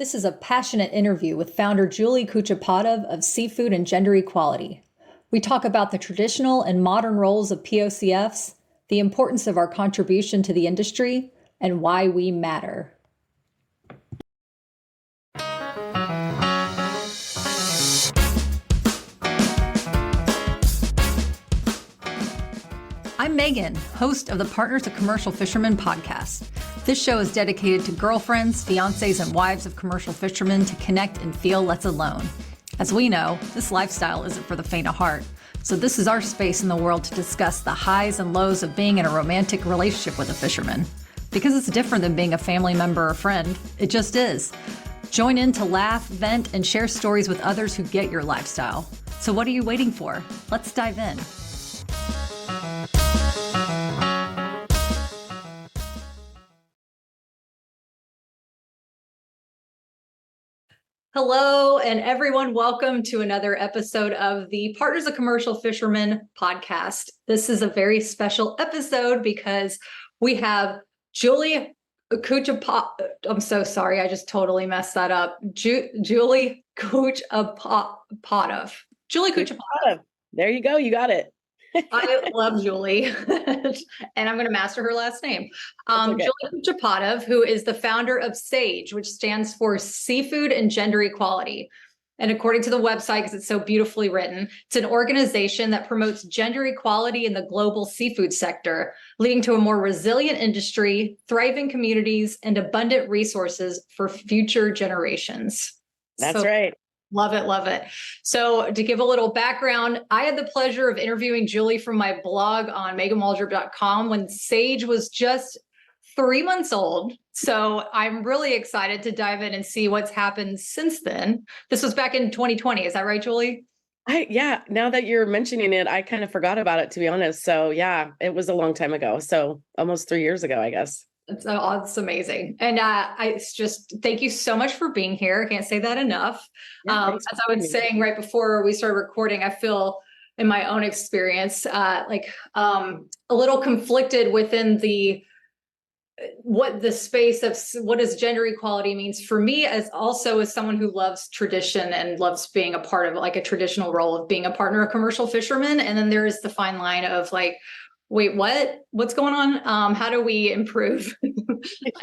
This is a passionate interview with founder Julie Kuchepatov of Seafood and Gender Equality. We talk about the traditional and modern roles of POCFs, the importance of our contribution to the industry, and why we matter. I'm Megan, host of the Partners of Commercial Fishermen podcast. This show is dedicated to girlfriends, fiancés, and wives of commercial fishermen to connect and feel less alone. As we know, this lifestyle isn't for the faint of heart. So this is our space in the world to discuss the highs and lows of being in a romantic relationship with a fisherman. Because it's different than being a family member or friend. It just is. Join in to laugh, vent, and share stories with others who get your lifestyle. So what are you waiting for? Let's dive in. Hello, and everyone. Welcome to another episode of the Partners of Commercial Fishermen podcast. This is a very special episode because we have Julie Kuchepatov. I'm so sorry. I just totally messed that up. Julie Kuchepatov. Julie Kuchepatov. There you go. You got it. I love Julie, and I'm going to master her last name. Okay. Julie Kuchepatov, who is the founder of SAGE, which stands for Seafood and Gender Equality. And according to the website, because it's so beautifully written, it's an organization that promotes gender equality in the global seafood sector, leading to a more resilient industry, thriving communities, and abundant resources for future generations. That's right. Love it. Love it. So to give a little background, I had the pleasure of interviewing Julie from my blog on meganwaldrop.com when Sage was just 3 months old. So I'm really excited to dive in and see what's happened since then. This was back in 2020. Is that right, Julie? Yeah. Now that you're mentioning it, I kind of forgot about it, to be honest. So yeah, it was a long time ago. So almost 3 years ago, I guess. It's amazing. And it's just, thank you so much for being here. I can't say that enough. Yeah, as I was saying right before we started recording, I feel in my own experience, a little conflicted within what the space of what does gender equality means for me as someone who loves tradition and loves being a part of like a traditional role of being a partner of commercial fishermen. And then there is the fine line of like, wait, what's going on? How do we improve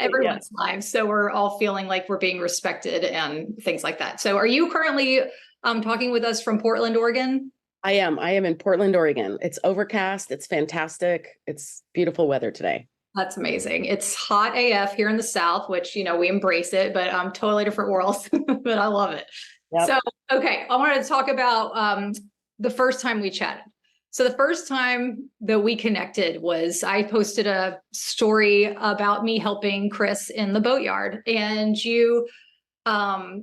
everyone's lives so we're all feeling like we're being respected and things like that? So are you currently talking with us from Portland, Oregon? I am in Portland, Oregon. It's overcast. It's fantastic. It's beautiful weather today. That's amazing. It's hot AF here in the South, which, we embrace it, but totally different worlds, but I love it. Yep. So, okay. I wanted to talk about the first time we chatted. So the first time that we connected was I posted a story about me helping Chris in the boatyard, and you had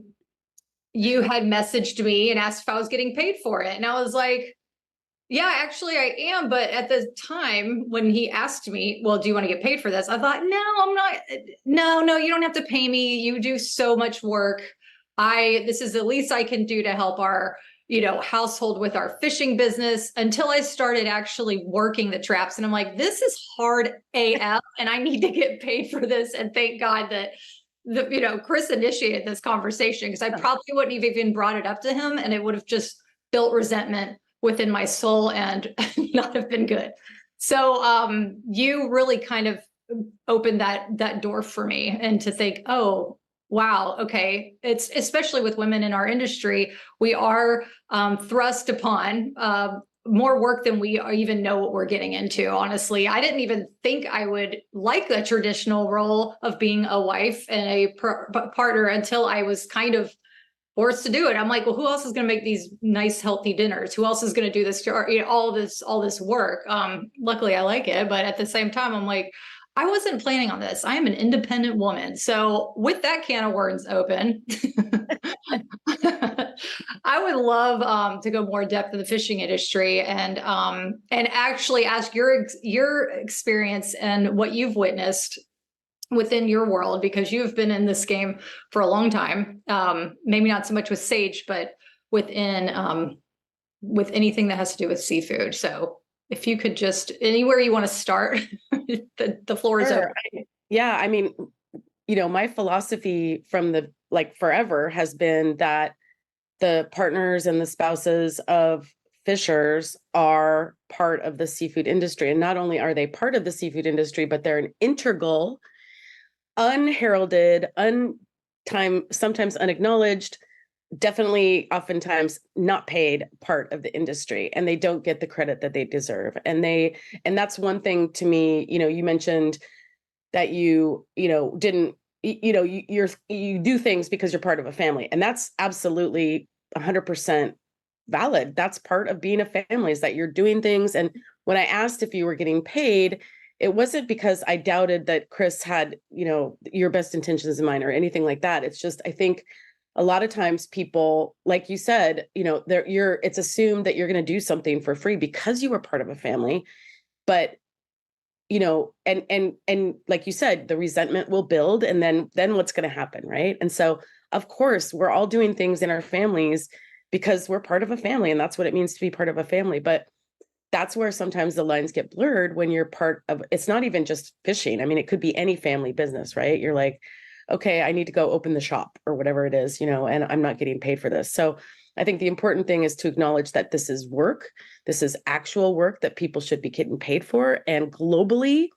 messaged me and asked if I was getting paid for it. And I was like, yeah, actually I am. But at the time when he asked me, well, do you want to get paid for this? I thought, no, I'm not. No, you don't have to pay me. You do so much work. This is the least I can do to help our household with our fishing business, until I started actually working the traps. And I'm like, this is hard AF and I need to get paid for this. And thank God that, Chris initiated this conversation, because I probably wouldn't have even brought it up to him, and it would have just built resentment within my soul and not have been good. So you really kind of opened that door for me, and to think, oh, wow. Okay. It's especially with women in our industry, we are thrust upon more work than we even know what we're getting into. Honestly, I didn't even think I would like the traditional role of being a wife and a partner until I was kind of forced to do it. I'm like, well, who else is going to make these nice, healthy dinners? Who else is going to do this? All this work. Luckily, I like it, but at the same time, I'm like, I wasn't planning on this. I am an independent woman. So with that can of worms open, I would love to go more in depth in the fishing industry and actually ask your experience and what you've witnessed within your world, because you've been in this game for a long time. Maybe not so much with Sage, but with anything that has to do with seafood. So if you could just, anywhere you want to start, the floor is open. Yeah, I mean, my philosophy from forever has been that the partners and the spouses of fishers are part of the seafood industry. And not only are they part of the seafood industry, but they're an integral, unheralded, sometimes unacknowledged, definitely oftentimes not paid part of the industry, and they don't get the credit that they deserve. And that's one thing to me. You mentioned that you didn't, you do things because you're part of a family, and that's absolutely 100% valid. That's part of being a family, is that you're doing things. And when I asked if you were getting paid, it wasn't because I doubted that Chris had, your best intentions in mind or anything like that. It's just, I think a lot of times people, like you said, it's assumed that you're going to do something for free because you were part of a family. But, and like you said, the resentment will build, and then what's going to happen, right? And so, of course, we're all doing things in our families because we're part of a family, and that's what it means to be part of a family. But that's where sometimes the lines get blurred when you're part of, it's not even just fishing. I mean, it could be any family business, right? You're like, okay, I need to go open the shop or whatever it is, and I'm not getting paid for this. So I think the important thing is to acknowledge that this is work. This is actual work that people should be getting paid for. And globally,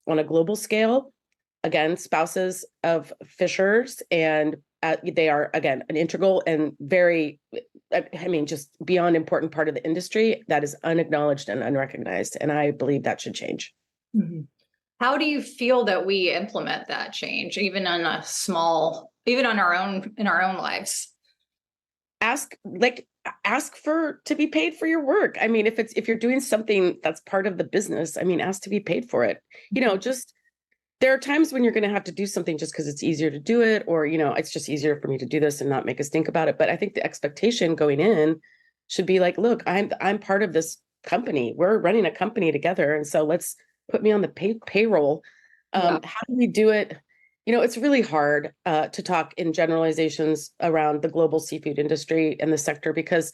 on a global scale, again, spouses of fishers, and they are, again, an integral and very, just beyond important part of the industry that is unacknowledged and unrecognized. And I believe that should change. Mm-hmm. How do you feel that we implement that change, even on in our own lives? Ask to be paid for your work. I mean, if you're doing something that's part of the business, ask to be paid for it. Just, there are times when you're going to have to do something just because it's easier to do it, or, it's just easier for me to do this and not make us think about it. But I think the expectation going in should be like, look, I'm part of this company. We're running a company together. And so let's put me on the payroll. How do we do it? It's really hard to talk in generalizations around the global seafood industry and the sector, because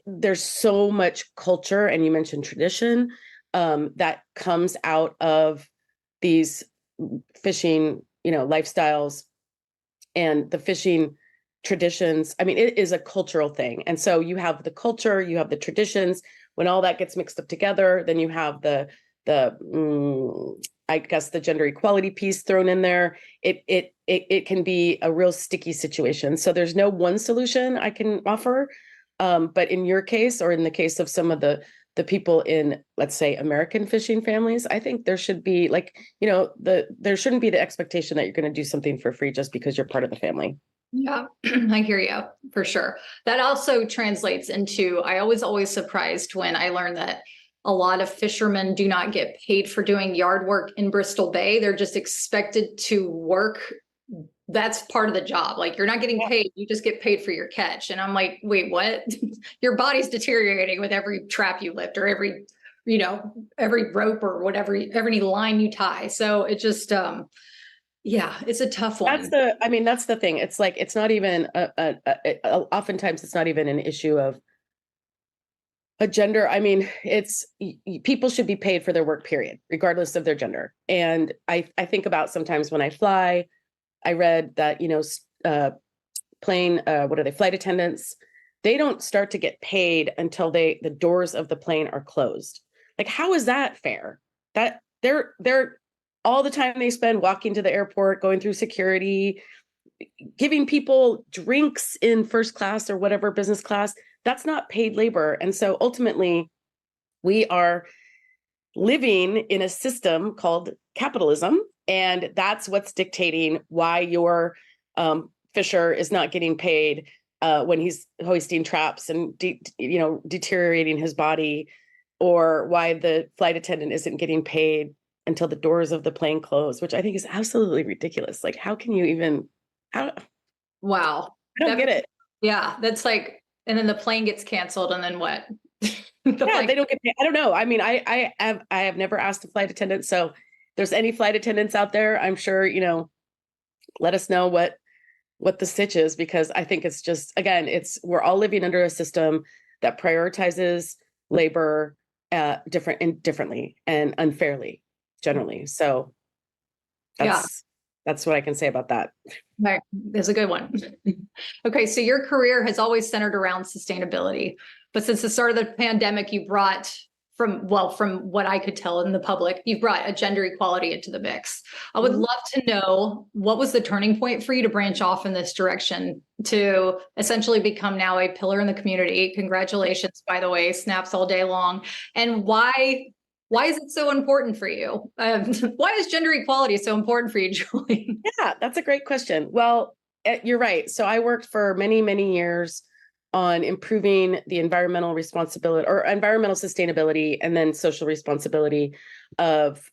there's so much culture, and you mentioned tradition, that comes out of these fishing, lifestyles and the fishing traditions. it is a cultural thing. And so you have the culture, you have the traditions. When all that gets mixed up together, then you have the I guess the gender equality piece thrown in there. It can be a real sticky situation. So there's no one solution I can offer. But in your case, or in the case of some of the people in, let's say, American fishing families, I think there should be there shouldn't be the expectation that you're going to do something for free just because you're part of the family. Yeah, I hear you for sure. That also translates into, I was always surprised when I learned that a lot of fishermen do not get paid for doing yard work in Bristol Bay. They're just expected to work. That's part of the job. Like, you're not getting paid, you just get paid for your catch. And I'm like, wait, what? Your body's deteriorating with every trap you lift, or every rope or whatever, every line you tie. So it just, it's a tough one. That's the thing. It's like, it's not even, oftentimes it's not even an issue of a gender. It's, people should be paid for their work, period, regardless of their gender. And I think about sometimes when I fly, I read that, flight attendants, they don't start to get paid until the doors of the plane are closed. Like, how is that fair? That they're all the time they spend walking to the airport, going through security, giving people drinks in first class or whatever business class, that's not paid labor. And so ultimately, we are living in a system called capitalism, and that's what's dictating why your fisher is not getting paid when he's hoisting traps and deteriorating his body, or why the flight attendant isn't getting paid until the doors of the plane close, which I think is absolutely ridiculous. Like, how can you even? Wow, I don't get it. Yeah, that's like. And then the plane gets canceled, and then what? They don't get paid. I don't know. I have never asked a flight attendant. So if there's any flight attendants out there, I'm sure, let us know what the stitch is, because I think it's just, again, we're all living under a system that prioritizes labor differently and unfairly generally. So that's That's what I can say about that. Right. That's a good one. Okay. So your career has always centered around sustainability, but since the start of the pandemic, you brought from what I could tell in the public, you've brought a gender equality into the mix. I would love to know, what was the turning point for you to branch off in this direction to essentially become now a pillar in the community? Congratulations, by the way, snaps all day long. And why is it so important for you? Why is gender equality so important for you, Julie? Yeah, that's a great question. Well, you're right. So I worked for many, many years on improving the environmental responsibility or environmental sustainability and then social responsibility of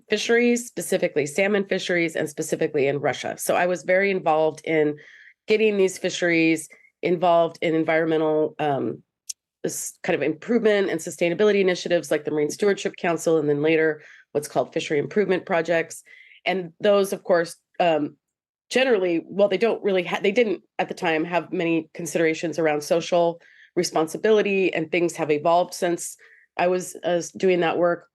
fisheries, specifically salmon fisheries, and specifically in Russia. So I was very involved in getting these fisheries involved in environmental this kind of improvement and sustainability initiatives like the Marine Stewardship Council, and then later what's called fishery improvement projects. And those, of course, generally, well, they didn't at the time have many considerations around social responsibility, and things have evolved since I was doing that work.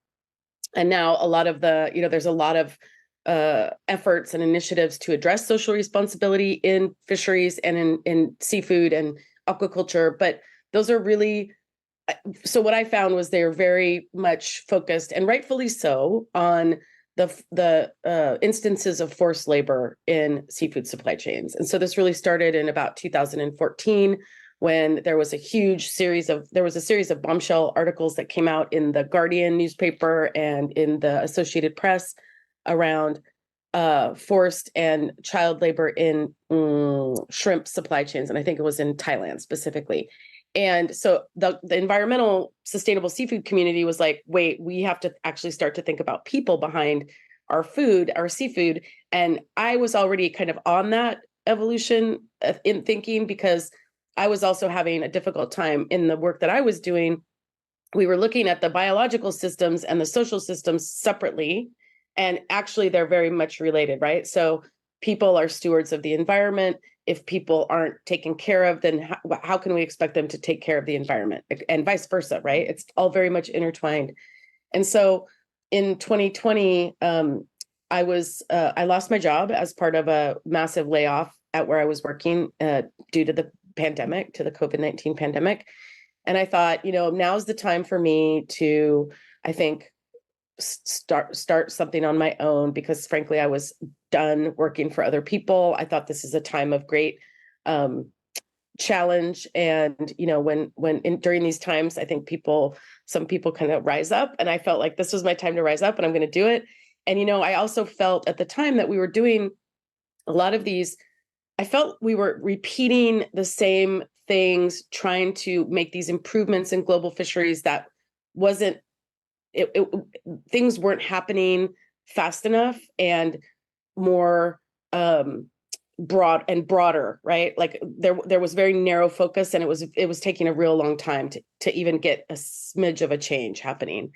And now a lot of there's a lot of efforts and initiatives to address social responsibility in fisheries and in seafood and aquaculture. But those are really, so what I found was they're very much focused, and rightfully so, on the instances of forced labor in seafood supply chains. And so this really started in about 2014, when there was a series of bombshell articles that came out in the Guardian newspaper and in the Associated Press around forced and child labor in shrimp supply chains. And I think it was in Thailand specifically. And so the environmental sustainable seafood community was like, wait, we have to actually start to think about people behind our food, our seafood. And I was already kind of on that evolution in thinking, because I was also having a difficult time in the work that I was doing. We were looking at the biological systems and the social systems separately, and actually they're very much related, right? So people are stewards of the environment. If people aren't taken care of, then how can we expect them to take care of the environment, and vice versa, right? It's all very much intertwined. And so in 2020, I lost my job as part of a massive layoff at where I was working due to the pandemic, to the COVID-19 pandemic. And I thought, now's the time for me to, I think, start something on my own, because frankly, I was done working for other people. I thought this is a time of great challenge. And, during these times, I think some people kind of rise up, and I felt like this was my time to rise up, and I'm going to do it. And, I also felt at the time that we were doing a lot of these, I felt we were repeating the same things, trying to make these improvements in global fisheries that things weren't happening fast enough and more broader, right? Like there was very narrow focus, and it was taking a real long time to even get a smidge of a change happening.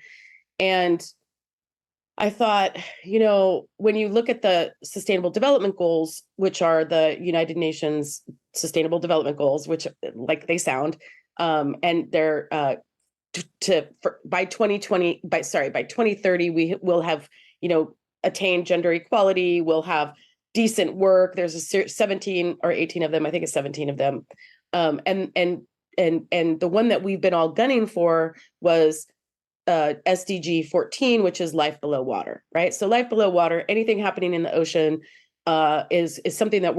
And I thought, when you look at the Sustainable Development Goals, which are the United Nations Sustainable Development Goals, which like they sound, and they're by 2030, we will have, attained gender equality. We'll have decent work. There's 17 or 18 of them. I think it's 17 of them. And the one that we've been all gunning for was SDG 14, which is life below water, right? So life below water, anything happening in the ocean is something that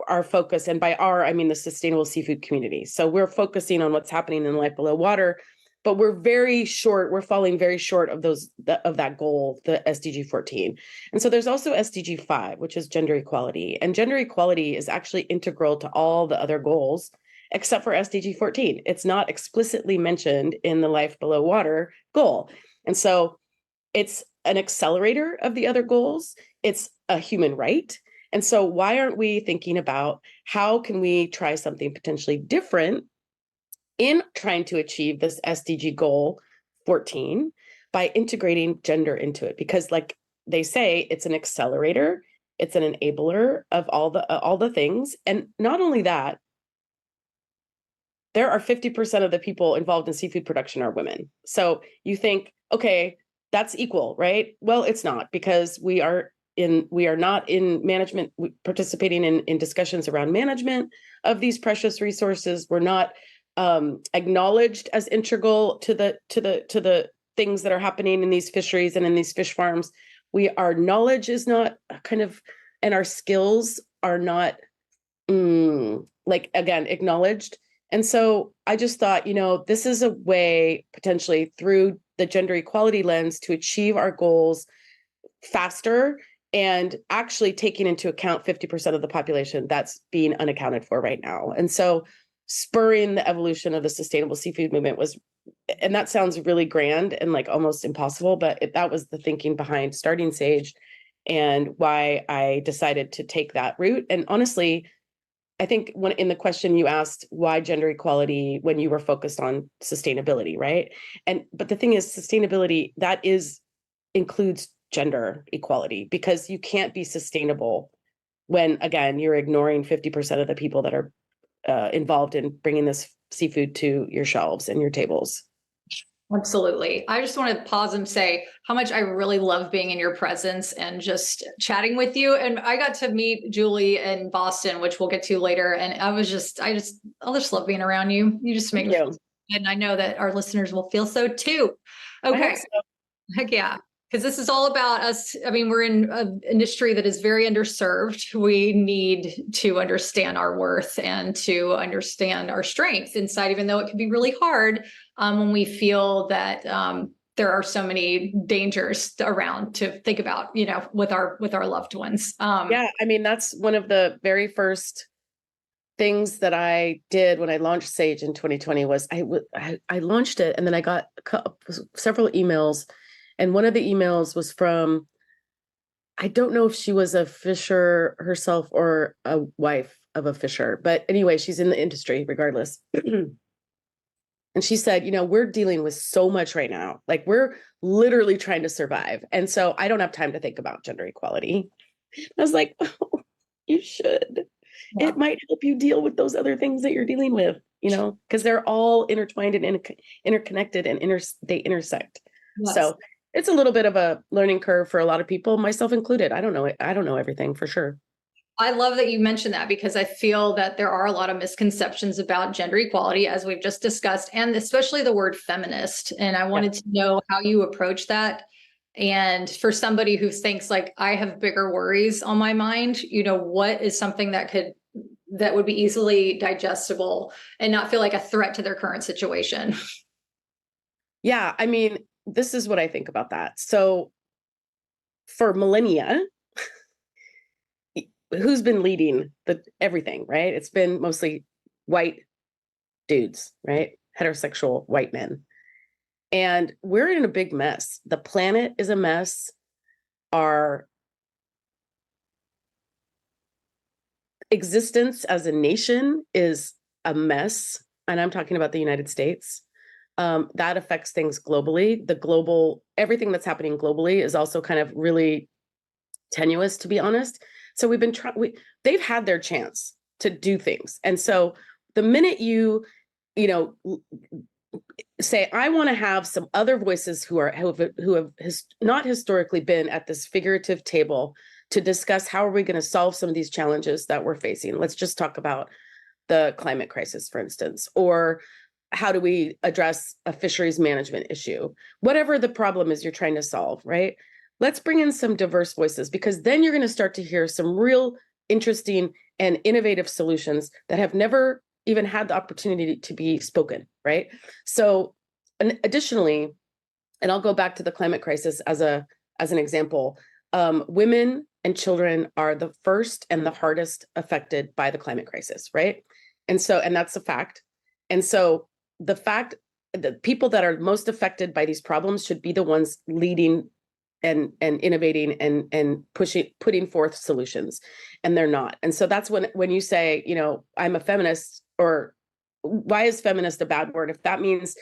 our focus, and by I mean the sustainable seafood community. So we're focusing on what's happening in life below water, but we're falling very short of that goal, the SDG 14. And so there's also SDG 5, which is gender equality. And gender equality is actually integral to all the other goals, except for SDG 14. It's not explicitly mentioned in the life below water goal. And so it's an accelerator of the other goals. It's a human right. And so why aren't we thinking about how can we try something potentially different in trying to achieve this SDG goal 14 by integrating gender into it? Because like they say, it's an accelerator, it's an enabler of all the things. And not only that, there are 50% of the people involved in seafood production are women. So you think, okay, that's equal, right? Well, it's not, because we are not in management, participating in discussions around management of these precious resources. We're not acknowledged as integral to the things that are happening in these fisheries and in these fish farms. Our knowledge is not and our skills are not again, acknowledged. And so I just thought, this is a way potentially through the gender equality lens to achieve our goals faster and actually taking into account 50% of the population that's being unaccounted for right now. And so spurring the evolution of the sustainable seafood movement and that sounds really grand and like almost impossible, but that was the thinking behind starting Sage and why I decided to take that route. And honestly, I think in the question you asked why gender equality when you were focused on sustainability, right? But the thing is, sustainability includes gender equality, because you can't be sustainable when, again, you're ignoring 50% of the people that are involved in bringing this seafood to your shelves and your tables. Absolutely. I just want to pause and say how much I really love being in your presence and just chatting with you. And I got to meet Julie in Boston, which we'll get to later. And I just love being around you. You just make me feel good. And I know that our listeners will feel so too. Okay. Heck yeah. Because this is all about us. I mean, we're in an industry that is very underserved. We need to understand our worth and to understand our strengths inside, even though it can be really hard when we feel that there are so many dangers around to think about, with our loved ones. Yeah, I mean, that's one of the very first things that I did when I launched Sage in 2020 was I launched it, and then I got several emails. And one of the emails was from, I don't know if she was a fisher herself or a wife of a fisher, but anyway, she's in the industry regardless. And she said, we're dealing with so much right now. Like, we're literally trying to survive. And so I don't have time to think about gender equality. I was like, oh, you should. Yeah. It might help you deal with those other things that you're dealing with, because they're all intertwined and interconnected and they intersect. Yes. So it's a little bit of a learning curve for a lot of people, myself included. I don't know everything for sure. I love that you mentioned that, because I feel that there are a lot of misconceptions about gender equality, as we've just discussed, and especially the word feminist. And I wanted to know how you approach that. And for somebody who thinks like, I have bigger worries on my mind, what is something that would be easily digestible and not feel like a threat to their current situation? Yeah, I mean, this is what I think about that. So for millennia, who's been leading everything, right? It's been mostly white dudes, right? Heterosexual white men. And we're in a big mess. The planet is a mess. Our existence as a nation is a mess. And I'm talking about the United States. That affects things globally. Everything that's happening globally is also kind of really tenuous, to be honest. So we've been they've had their chance to do things. And so the minute you say, I want to have some other voices who have not historically been at this figurative table to discuss how are we going to solve some of these challenges that we're facing. Let's just talk about the climate crisis, for instance, or how do we address a fisheries management issue? Whatever the problem is you're trying to solve, right? Let's bring in some diverse voices, because then you're going to start to hear some real interesting and innovative solutions that have never even had the opportunity to be spoken, right? So, and additionally, and I'll go back to the climate crisis as an example, women and children are the first and the hardest affected by the climate crisis, right? And that's a fact. And so the people that are most affected by these problems should be the ones leading and innovating and putting forth solutions, and they're not. And so that's when you say, I'm a feminist, or why is feminist a bad word? If that means,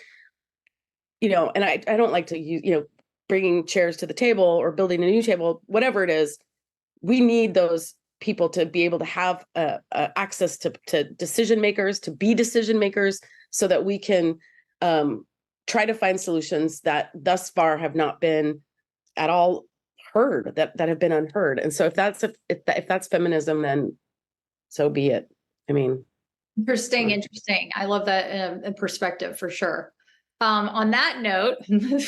and I don't like to use, bringing chairs to the table or building a new table, whatever it is, we need those people to be able to have access to decision makers, to be decision makers, so that we can try to find solutions that thus far have not been at all heard, that have been unheard. And so if that's feminism, then so be it. I mean, Interesting. I love that perspective for sure. On that note,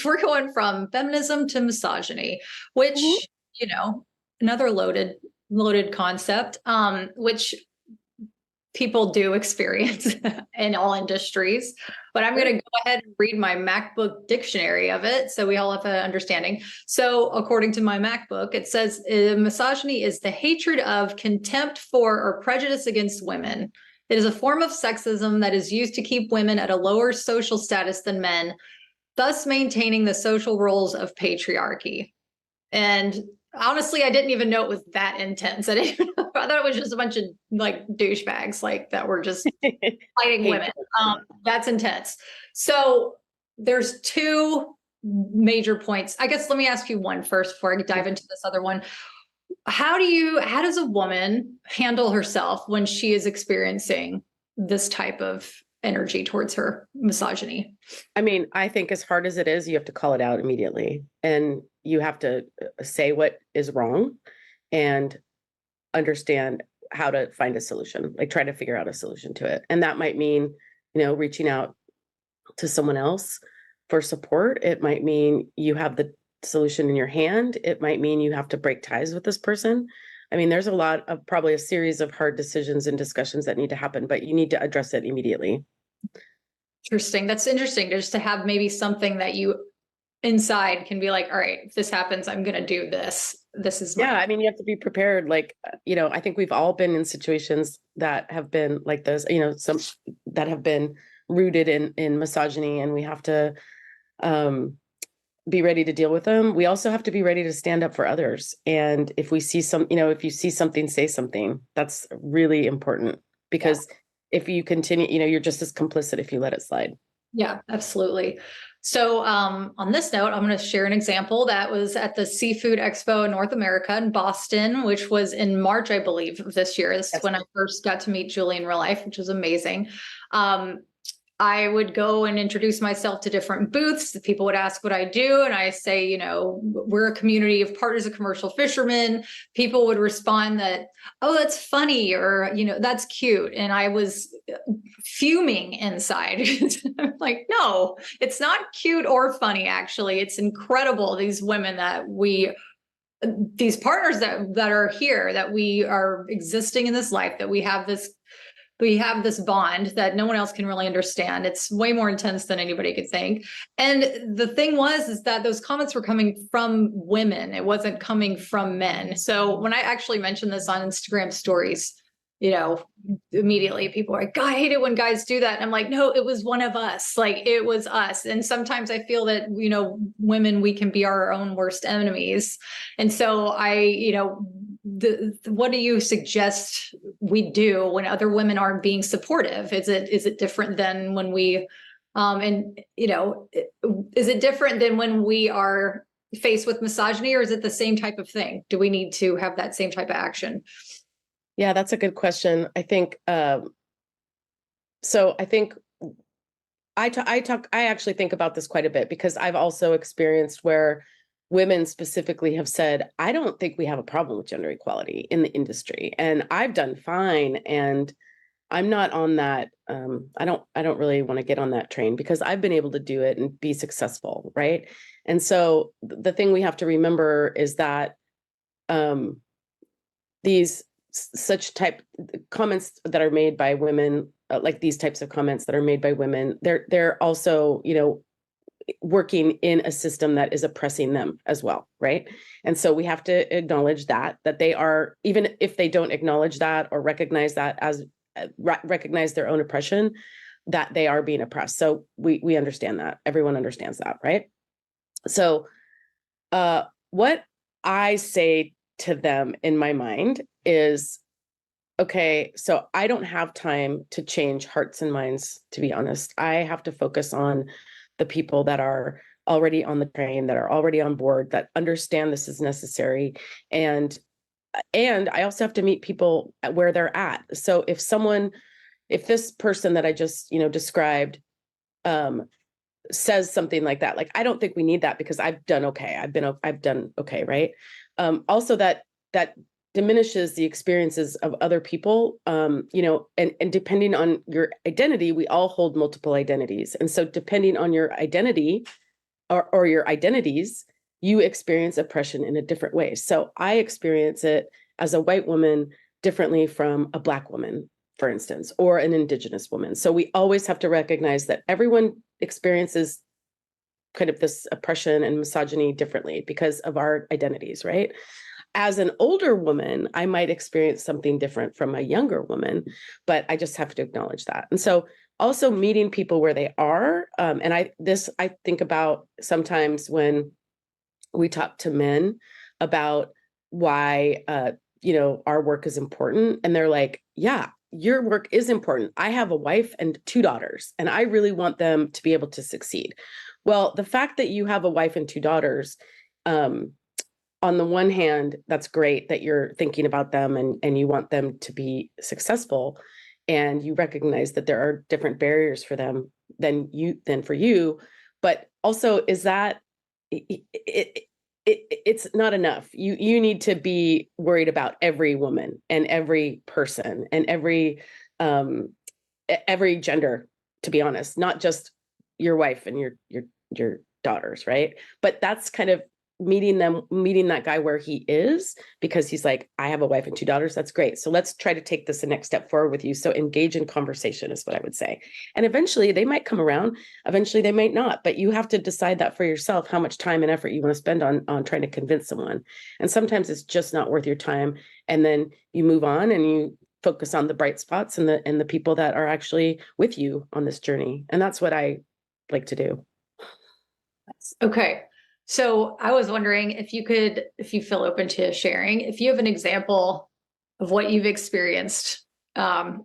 we're going from feminism to misogyny, which, you know, another loaded concept, which people do experience in all industries. But I'm going to go ahead and read my MacBook dictionary of it, so we all have an understanding. So according to my MacBook, it says misogyny is the hatred of, contempt for, or prejudice against women. It is a form of sexism that is used to keep women at a lower social status than men, thus maintaining the social roles of patriarchy. And honestly, I didn't even know it was that intense. I thought it was just a bunch of like douchebags like that were just fighting women. That's intense. So there's two major points. I guess let me ask you one first before I dive into this other one. How does a woman handle herself when she is experiencing this type of energy towards her misogyny? I mean, I think as hard as it is, you have to call it out immediately, and you have to say what is wrong and understand how to find a solution, like try to figure out a solution to it. And that might mean, reaching out to someone else for support. It might mean you have the solution in your hand. It might mean you have to break ties with this person. I mean, there's probably a series of hard decisions and discussions that need to happen, but you need to address it immediately. Interesting. That's interesting, just to have maybe something that you inside can be like, all right, if this happens, I'm going to do this. This is I mean, you have to be prepared. Like, I think we've all been in situations that have been like this, some that have been rooted in misogyny, and we have to, be ready to deal with them. We also have to be ready to stand up for others. And if we see if you see something, say something. That's really important, because if you continue, you're just as complicit if you let it slide. Yeah, absolutely. So on this note, I'm going to share an example that was at the Seafood Expo in North America in Boston, which was in March, I believe, of this year. This is when I first got to meet Julie in real life, which was amazing. I would go and introduce myself to different booths. The people would ask what I do. And I say, we're a community of partners of commercial fishermen. People would respond that, oh, that's funny, or, that's cute. And I was fuming inside. I'm like, no, it's not cute or funny, actually. It's incredible. These women these partners that are here, that we are existing in this life, that we have this bond that no one else can really understand. It's way more intense than anybody could think. And the thing is that those comments were coming from women. It wasn't coming from men. So when I actually mentioned this on Instagram stories, immediately people are like, God, I hate it when guys do that. And I'm like, no, it was one of us. Like, it was us. And sometimes I feel that, women, we can be our own worst enemies. And so what do you suggest we do when other women aren't being supportive? Is it different than when we, is it different than when we are faced with misogyny, or is it the same type of thing? Do we need to have that same type of action? Yeah, that's a good question. I think, so I think I actually think about this quite a bit, because I've also experienced where women specifically have said, I don't think we have a problem with gender equality in the industry, and I've done fine. And I'm not on that. I don't really want to get on that train, because I've been able to do it and be successful. Right. And so the thing we have to remember is that, these such type comments that are made by women, like these types of comments that are made by women, they're also, working in a system that is oppressing them as well, right? And so we have to acknowledge that they are, even if they don't acknowledge that or recognize that as recognize their own oppression, that they are being oppressed. So we understand that. Everyone understands that, right? So what I say to them in my mind is, okay, so I don't have time to change hearts and minds, to be honest. I have to focus on the people that are already on the train, that are already on board, that understand this is necessary. And I also have to meet people where they're at. So if this person that I just, described, says something like that, like, I don't think we need that because I've done okay. I've done okay. Right. Also that diminishes the experiences of other people, and depending on your identity, we all hold multiple identities. And so depending on your identity or your identities, you experience oppression in a different way. So I experience it as a white woman differently from a Black woman, for instance, or an Indigenous woman. So we always have to recognize that everyone experiences kind of this oppression and misogyny differently because of our identities, right? As an older woman, I might experience something different from a younger woman, but I just have to acknowledge that. And so also meeting people where they are. And I think about sometimes when we talk to men about why, our work is important. And they're like, yeah, your work is important. I have a wife and 2 daughters, and I really want them to be able to succeed. Well, the fact that you have a wife and 2 daughters, on the one hand, that's great that you're thinking about them and you want them to be successful, and you recognize that there are different barriers for them than for you. But also, is that it's not enough. You need to be worried about every woman and every person and every gender, to be honest, not just your wife and your daughters, right? But that's kind of meeting that guy where he is, because he's like, I have a wife and 2 daughters. That's great. So let's try to take this the next step forward with you. So engage in conversation is what I would say. And eventually they might come around, eventually they might not, but you have to decide that for yourself, how much time and effort you want to spend on trying to convince someone. And sometimes it's just not worth your time. And then you move on and you focus on the bright spots and the people that are actually with you on this journey. And that's what I like to do. Okay. So I was wondering if you feel open to sharing, if you have an example of what you've experienced in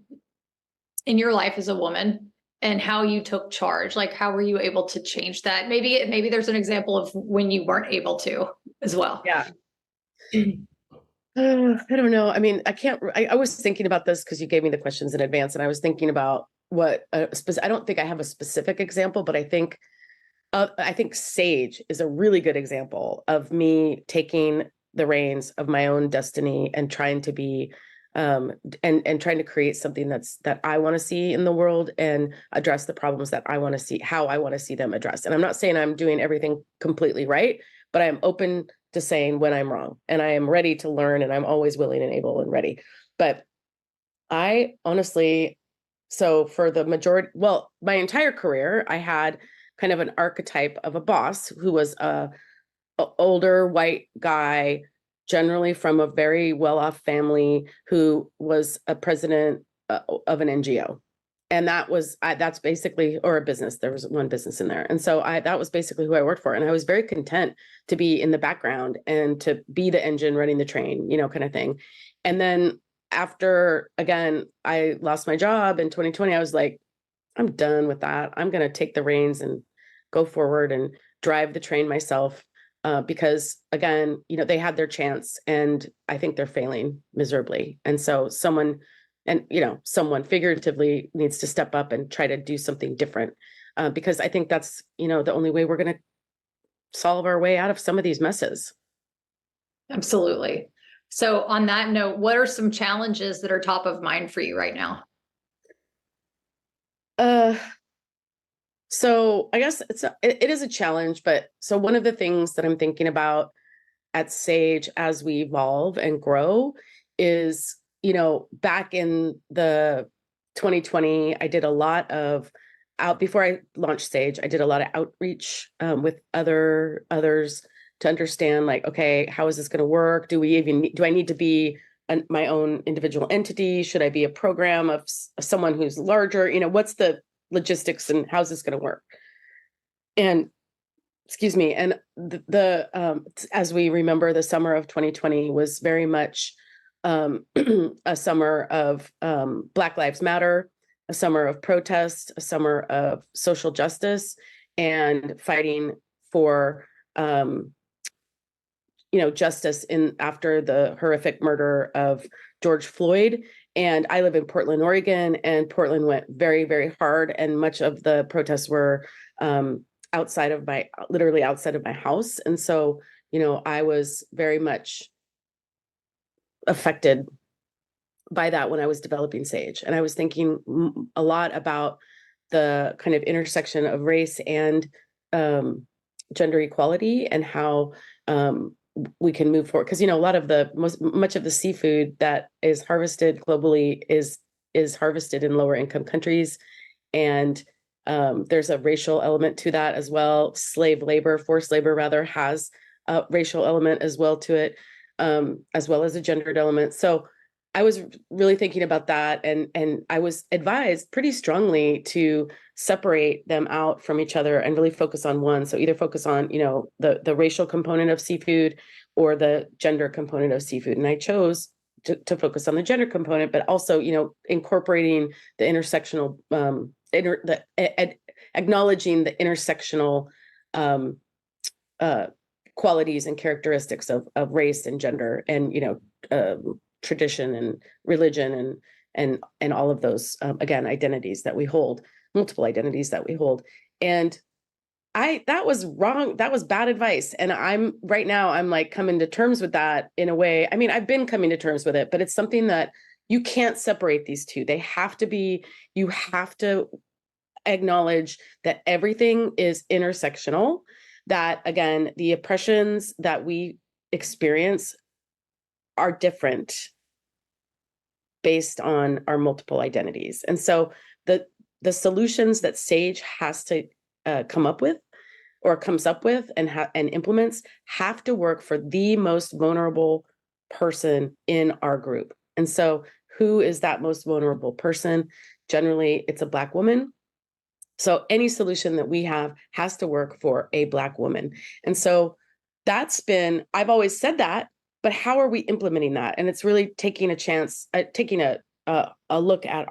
your life as a woman and how you took charge, like how were you able to change that? Maybe there's an example of when you weren't able to as well. Yeah. I don't know. I mean, I was thinking about this because you gave me the questions in advance, and I was thinking about what, I don't think I have a specific example, but I think Sage is a really good example of me taking the reins of my own destiny and trying to be, and trying to create something that I want to see in the world and address the problems that I want to see, how I want to see them addressed. And I'm not saying I'm doing everything completely right, but I'm open to saying when I'm wrong, and I am ready to learn, and I'm always willing and able and ready. But I honestly, so for the majority, well, my entire career, I had kind of an archetype of a boss who was a older white guy, generally from a very well-off family, who was a president of an NGO. And that's basically, or a business. There was one business in there. And so that was basically who I worked for. And I was very content to be in the background and to be the engine running the train, kind of thing. And then after, again, I lost my job in 2020, I was like, I'm done with that. I'm going to take the reins and go forward and drive the train myself, because again, they had their chance, and I think they're failing miserably. And so someone figuratively needs to step up and try to do something different, because I think that's, the only way we're going to solve our way out of some of these messes. Absolutely. So on that note, what are some challenges that are top of mind for you right now? So I guess it is a challenge, but so one of the things that I'm thinking about at Sage as we evolve and grow is, back in the 2020, I did a lot of before I launched Sage, I did a lot of outreach with others to understand, like, okay, how is this going to work? Do I need to be my own individual entity? Should I be a program of someone who's larger? What's the logistics and how's this going to work? And excuse me. And as we remember, the summer of 2020 was very much a summer of Black Lives Matter, a summer of protest, a summer of social justice, and fighting for justice after the horrific murder of George Floyd. And I live in Portland, Oregon, and Portland went very, very hard. And much of the protests were literally outside of my house. And so, I was very much affected by that when I was developing Sage. And I was thinking a lot about the kind of intersection of race and gender equality, and how we can move forward. Because, a lot of much of the seafood that is harvested globally is harvested in lower income countries. And there's a racial element to that as well. Forced labor rather, has a racial element as well to it, as well as a gendered element. So I was really thinking about that, and I was advised pretty strongly to separate them out from each other and really focus on one. So either focus on, the racial component of seafood or the gender component of seafood. And I chose to focus on the gender component, but also, incorporating the intersectional, acknowledging the intersectional qualities and characteristics of race and gender, and, tradition and religion and all of those, again, identities that we hold, multiple identities that we hold. And that was wrong. That was bad advice. And right now I'm like coming to terms with that in a way. I mean, I've been coming to terms with it, but it's something that you can't separate these two. You have to acknowledge that everything is intersectional, that again, the oppressions that we experience are different based on our multiple identities. And so the solutions that Sage has to comes up with and implements have to work for the most vulnerable person in our group. And so who is that most vulnerable person? Generally, it's a Black woman. So any solution that we have has to work for a Black woman. And so I've always said that, but how are we implementing that? And it's really taking a look at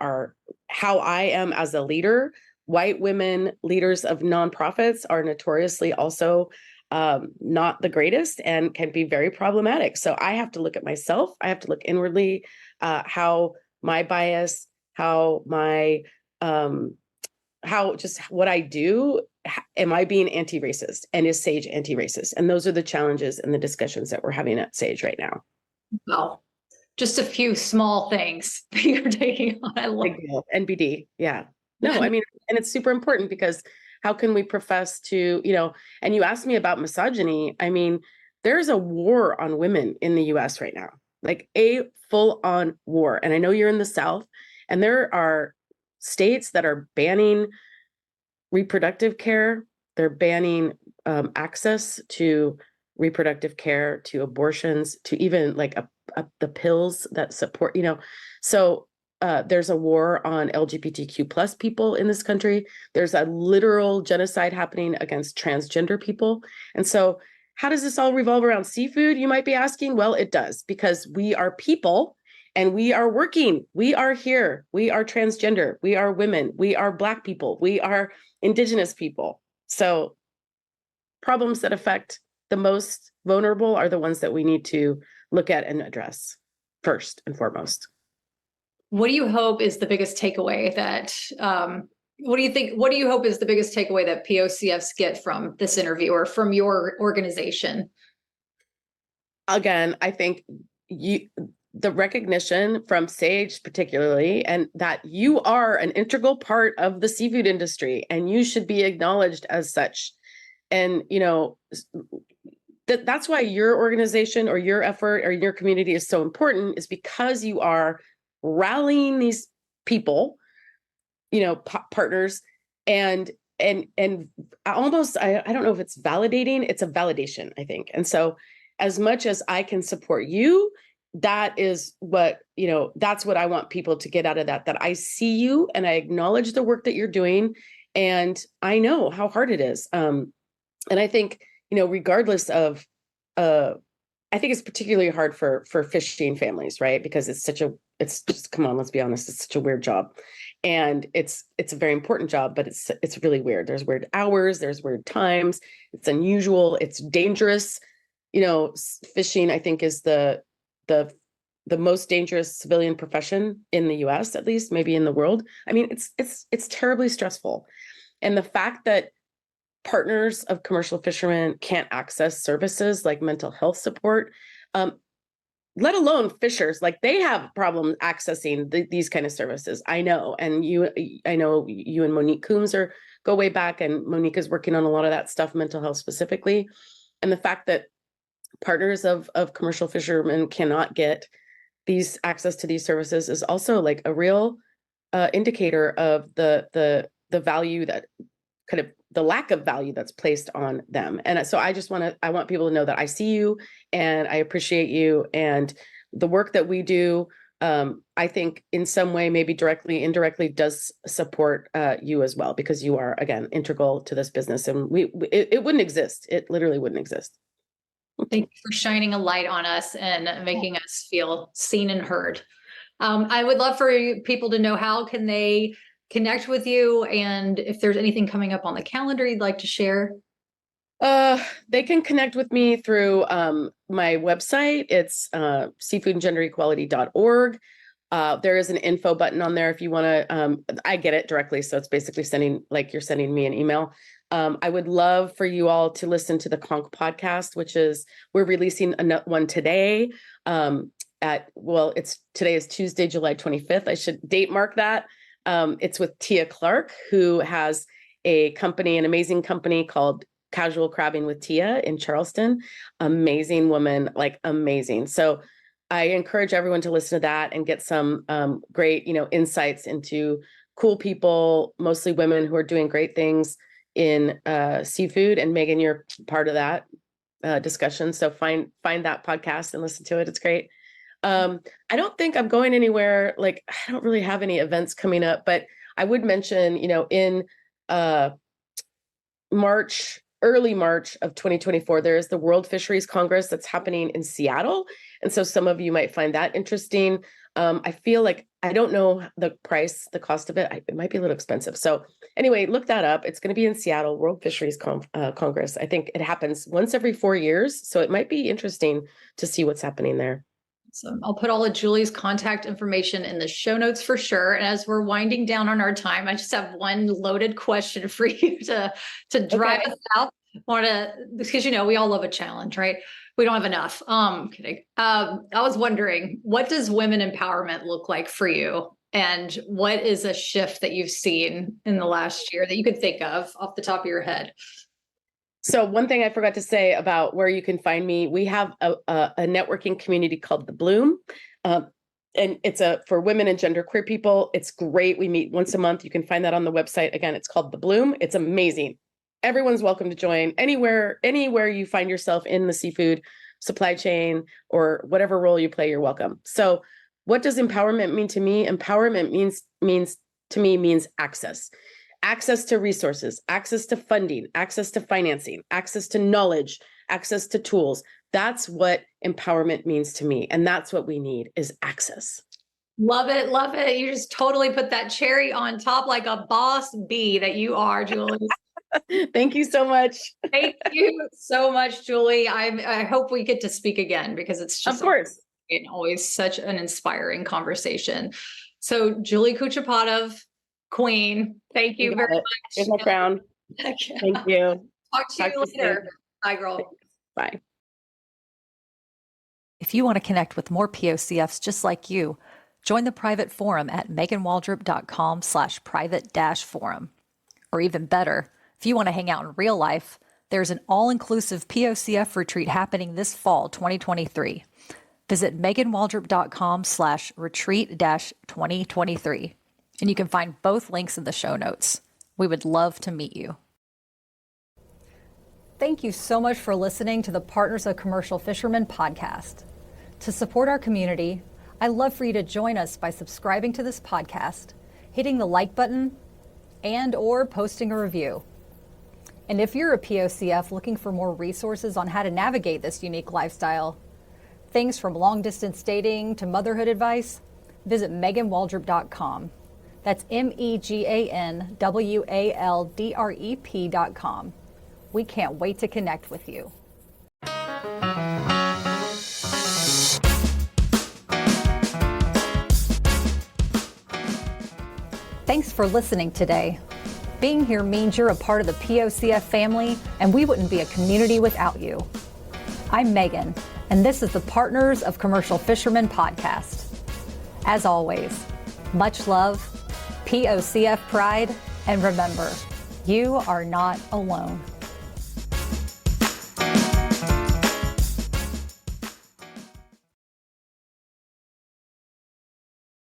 how I am as a leader. White women leaders of nonprofits are notoriously also not the greatest and can be very problematic. So I have to look at myself. I have to look inwardly, how my bias, how just what I do. Am I being anti-racist, and is Sage anti-racist? And those are the challenges and the discussions that we're having at Sage right now. Well, just a few small things that you're taking on. I love it. NBD. Yeah. No, I mean, and it's super important, because how can we profess to, and you asked me about misogyny. I mean, there's a war on women in the US right now, like a full-on war. And I know you're in the South, and there are states that are banning reproductive care. They're banning access to reproductive care, to abortions, to even like the pills that support, So there's a war on LGBTQ plus people in this country. There's a literal genocide happening against transgender people. And so how does this all revolve around seafood? You might be asking. Well, it does, because we are people. And we are working. We are here. We are transgender. We are women. We are Black people. We are Indigenous people. So problems that affect the most vulnerable are the ones that we need to look at and address first and foremost. What do you hope is the biggest takeaway that, what do you hope is the biggest takeaway that POCFs get from this interview or from your organization? Again, I think the recognition from Sage particularly, and that you are an integral part of the seafood industry, and you should be acknowledged as such. And, that's why your organization or your effort or your community is so important, is because you are rallying these people, partners, and almost, I don't know if it's validating, it's a validation, I think. And so as much as I can support you, that is what, that's what I want people to get out of that I see you and I acknowledge the work that you're doing. And I know how hard it is. And I think, regardless of, I think it's particularly hard for fishing families, right? Because it's just, come on, let's be honest, it's such a weird job. And it's a very important job, but it's really weird. There's weird hours, there's weird times, it's unusual, it's dangerous. Fishing, I think, is the most dangerous civilian profession in the US, at least, maybe in the world. I mean, it's terribly stressful. And the fact that partners of commercial fishermen can't access services like mental health support, let alone fishers. Like, they have problems accessing these kind of services. I know. And I know you and Monique Coombs go way back, and Monique is working on a lot of that stuff, mental health specifically. And the fact that partners of commercial fishermen cannot get these access to these services is also like a real indicator of the value that kind of the lack of value that's placed on them. And so I want people to know that I see you and I appreciate you, and the work that we do, I think in some way, maybe directly, indirectly, does support you as well, because you are, again, integral to this business, and it wouldn't exist. It literally wouldn't exist. Thank you for shining a light on us and making us feel seen and heard. I would love for people to know, how can they connect with you, and if there's anything coming up on the calendar you'd like to share. They can connect with me through my website. It's seafoodandgenderequality.org. There is an info button on there if you want to. I get it directly, so it's basically you're sending me an email. I would love for you all to listen to the Conch Podcast, we're releasing one today. Today is Tuesday, July 25th. I should date mark that. It's with Tia Clark, who has an amazing company called Casual Crabbing with Tia in Charleston. Amazing woman, like amazing. So I encourage everyone to listen to that and get some great, insights into cool people, mostly women, who are doing great things in seafood. And Megan, you're part of that discussion. So find that podcast and listen to it. It's great. I don't think I'm going anywhere. Like, I don't really have any events coming up, but I would mention, in early March of 2024, there is the World Fisheries Congress that's happening in Seattle. And so some of you might find that interesting. I feel like, I don't know the cost of it. It might be a little expensive. So anyway, look that up. It's going to be in Seattle, World Fisheries Congress. I think it happens once every 4 years. So it might be interesting to see what's happening there. So I'll put all of Julie's contact information in the show notes for sure. And as we're winding down on our time, I just have one loaded question for you to drive us out. Because we all love a challenge, right? We don't have enough. Kidding. I was wondering, what does women empowerment look like for you? And what is a shift that you've seen in the last year that you could think of off the top of your head? So one thing I forgot to say about where you can find me, we have a networking community called The Bloom. And it's for women and genderqueer people. It's great. We meet once a month. You can find that on the website. Again, it's called The Bloom. It's amazing. Everyone's welcome to join. Anywhere you find yourself in the seafood supply chain or whatever role you play, you're welcome. So what does empowerment mean to me? Empowerment means access. Access to resources, access to funding, access to financing, access to knowledge, access to tools. That's what empowerment means to me. And that's what we need, is access. Love it. Love it. You just totally put that cherry on top like a boss bee that you are, Julie. Thank you so much. Thank you so much, Julie. I hope we get to speak again, because it's just, of course, always such an inspiring conversation. So Julie Kuchepatov, Queen, thank you very much. Here's my crown. Thank you. Talk to you later. Bye, girl. Bye. If you want to connect with more POCFs just like you, join the private forum at meganwaldrop.com/private-forum. Or even better, if you want to hang out in real life, there's an all-inclusive POCF retreat happening this fall, 2023. Visit meganwaldrop.com/retreat-2023. And you can find both links in the show notes. We would love to meet you. Thank you so much for listening to the Partners of Commercial Fishermen podcast. To support our community, I'd love for you to join us by subscribing to this podcast, hitting the like button, and/or posting a review. And if you're a POCF looking for more resources on how to navigate this unique lifestyle, things from long-distance dating to motherhood advice, visit meganwaldrop.com. That's meganwaldrep.com. We can't wait to connect with you. Thanks for listening today. Being here means you're a part of the POCF family, and we wouldn't be a community without you. I'm Megan, and this is the Partners of Commercial Fishermen podcast. As always, much love, POCF pride, and remember, you are not alone.